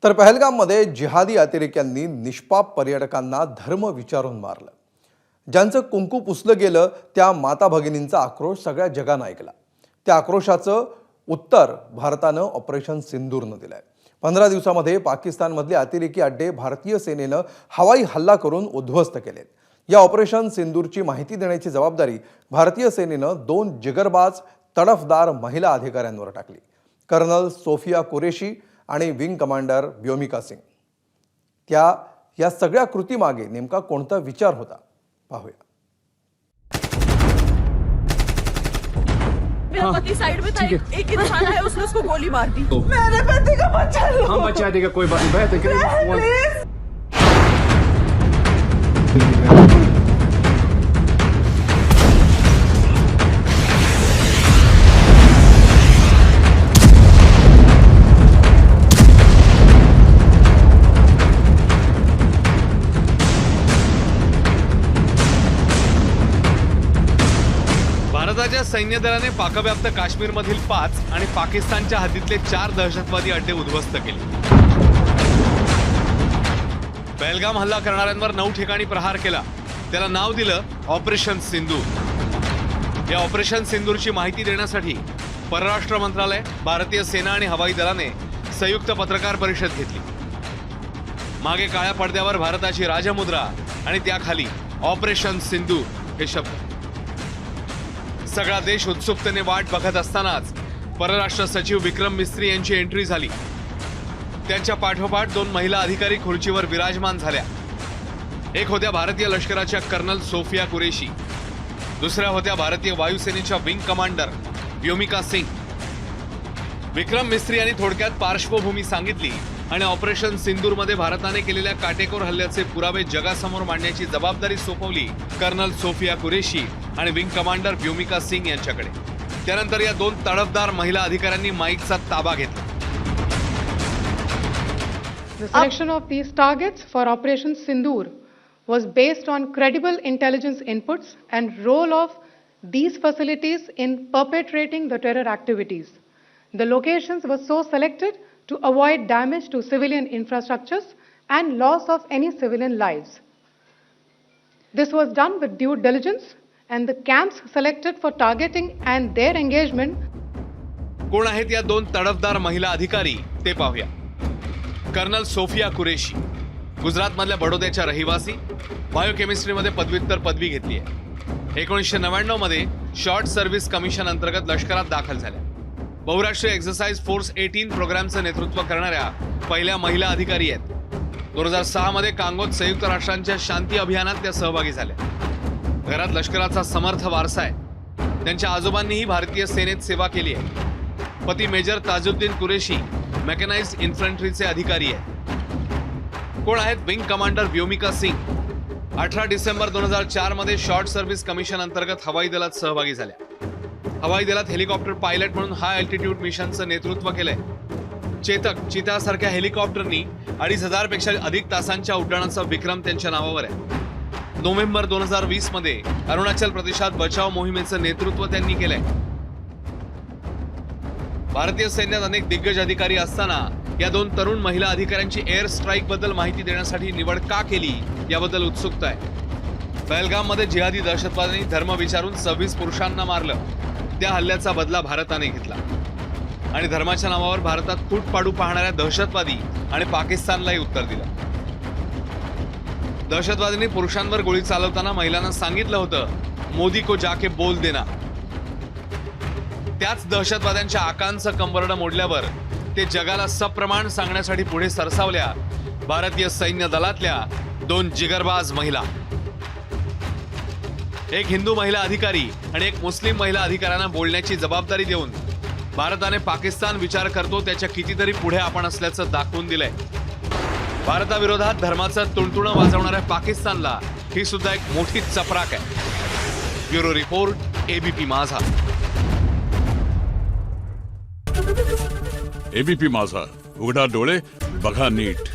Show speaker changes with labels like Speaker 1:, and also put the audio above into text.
Speaker 1: तर पहलगाममध्ये जिहादी अतिरेक्यांनी निष्पाप पर्यटकांना धर्म विचारून मारलं। ज्यांचं कुंकू पुसलं गेलं त्या माता भगिनींचा आक्रोश सगळ्या जगानं ऐकला। त्या आक्रोशाचं उत्तर भारतानं ऑपरेशन सिंदूरनं दिलंय। 15 दिवसांमध्ये पाकिस्तानमधले अतिरेकी अड्डे भारतीय सेनेनं हवाई हल्ला करून उद्ध्वस्त केलेत। या ऑपरेशन सिंदूरची माहिती देण्याची जबाबदारी भारतीय सेनेनं 2 जिगरबाज तडफदार महिला अधिकाऱ्यांवर टाकली, कर्नल सोफिया कुरेशी आणि विंग कमांडर व्योमिका सिंग। या सगळ्या कृतीमागे नेमका कोणता विचार होता पाहूया।
Speaker 2: मेरा पति साइड में था, एक इंसान है उसने उसको गोली मार दी। मेरे पति का बचा लो।
Speaker 3: हम बचा देगा, कोई बात नहीं।
Speaker 2: प्लीज।
Speaker 4: भारताच्या सैन्य दलाने पाकव्याप्त काश्मीरमधील 5 आणि पाकिस्तानच्या हद्दीतले 4 दहशतवादी अड्डे उद्ध्वस्त केले। पहलगाम हल्ला करणाऱ्यांवर 9 ठिकाणी प्रहार केला। त्याला नाव दिलं ऑपरेशन सिंदूर। या ऑपरेशन सिंदूरची माहिती देण्यासाठी परराष्ट्र मंत्रालय, भारतीय सेना आणि हवाई दलाने संयुक्त पत्रकार परिषद घेतली। मागे काळ्या पडद्यावर भारताची राजमुद्रा आणि त्याखाली ऑपरेशन सिंदूर हे शब्द। सगळा देश उत्सुकतेने वाट बघत असतानाच परराष्ट्र सचिव विक्रम मिस्त्री यांची एंट्री झाली। त्यांच्या पाठोपाठ 2 महिला अधिकारी खुर्चीवर विराजमान झाल्या। एक होत्या भारतीय लष्कराच्या कर्नल सोफिया कुरेशी, दुसऱ्या होत्या भारतीय वायुसेनेच्या विंग कमांडर व्योमिका सिंग। विक्रम मिस्त्री यांनी थोडक्यात पार्श्वभूमी सांगितली आणि ऑपरेशन सिंदूरमध्ये भारताने केलेल्या काटेकोर हल्ल्याचे पुरावे जगासमोर मांडण्याची जबाबदारी सोपवली कर्नल सोफिया कुरेशी आणि विंग कमांडर व्योमिका सिंग यांच्याकडे। त्यानंतर या 2 तडफदार महिला अधिकाऱ्यांनी माईकचा ताबा घेतला।
Speaker 5: The selection of these targets for Operation Sindoor was based on credible intelligence inputs and role of these facilities in perpetrating the terror activities. The locations were so selected to avoid damage to civilian infrastructures and loss of any civilian lives. This was done with due diligence, and the camps selected for targeting and their engagement.
Speaker 4: कोण आहेत या 2 तडफदार महिला अधिकारी ते पाहूया। Colonel Sofia Qureshi, गुजरातमधल्या बडोद्याच्या रहिवासी, बायोकेमिस्ट्रीमध्ये पदव्युत्तर पदवी घेतली आहे। 1999 मध्ये शॉर्ट सर्व्हिस कमिशन अंतर्गत लष्करात दाखल झाल्या। बहुराष्ट्रीय एक्सरसाइज फोर्स 18 प्रोग्रामचं नेतृत्व करणाऱ्या पहिल्या महिला अधिकारी आहेत। 2006 मध्ये कांगोत संयुक्त राष्ट्रांच्या शांती अभियानात त्या सहभागी झाल्या। घरात लष्कराचा समर्थ वारसा आहे। त्यांच्या आजोबांनीही भारतीय सेनेत सेवा केली आहे। पती मेजर ताजुद्दीन कुरेशी मेकॅनाइज्ड इन्फंट्रीचे अधिकारी आहेत। कोण आहेत विंग कमांडर व्योमिका सिंग? 18 डिसेंबर 2004 मध्ये शॉर्ट सर्व्हिस कमिशन अंतर्गत हवाई दलात सहभागी झाल्या। हवाई दलात हेलिकॉप्टर पायलट म्हणून हाय अल्टिट्यूड मिशनचं नेतृत्व केलंय। चेतक, चितासारख्या हेलिकॉप्टरनी 2500 पेक्षा अधिक तासांच्या उड्डाणाचा विक्रम त्यांच्या नावावर आहे। नोव्हेंबर 2020 मध्ये अरुणाचल प्रदेशात बचाव मोहिमेचं नेतृत्व त्यांनी केलंय। भारतीय सैन्यात अनेक दिग्गज अधिकारी असताना या 2 तरुण महिला अधिकाऱ्यांची एअर स्ट्राईक बद्दल माहिती देण्यासाठी निवड का केली याबद्दल उत्सुकता आहे। पहलगाम मध्ये जिहादी दहशतवाद्यांनी धर्म विचारून 26 पुरुषांना मारलं। त्या हल्ल्याचा बदला भारताने घेतला आणि धर्माच्या नावावर भारतात फूट पाडू पाहणाऱ्या दहशतवादी आणि पाकिस्तानलाही उत्तर दिलं। दहशतवाद्यांनी पुरुषांवर गोळी चालवताना महिलांना सांगितलं होतं, मोदी को जाके बोल देना। त्याच दहशतवाद्यांच्या आकांचं कंबरडं मोडल्यावर ते जगाला सप्रमाण सांगण्यासाठी पुढे सरसावल्या भारतीय सैन्य दलातल्या 2 जिगरबाज महिला। एक हिंदू महिला अधिकारी आणि एक मुस्लिम महिला अधिकाऱ्यांना बोलण्याची जबाबदारी देऊन भारताने पाकिस्तान विचार करतो त्याच्या कितीतरी पुढे आपण असल्याचं दाखवून दिलंय। भारताविरोधात धर्माचं तुणतुणं वाजवणाऱ्या पाकिस्तानला ही सुद्धा एक मोठी चपराक आहे। ब्युरो रिपोर्ट, एबीपी माझा।
Speaker 6: एबीपी माझा, उघडा डोळे बघा नीट।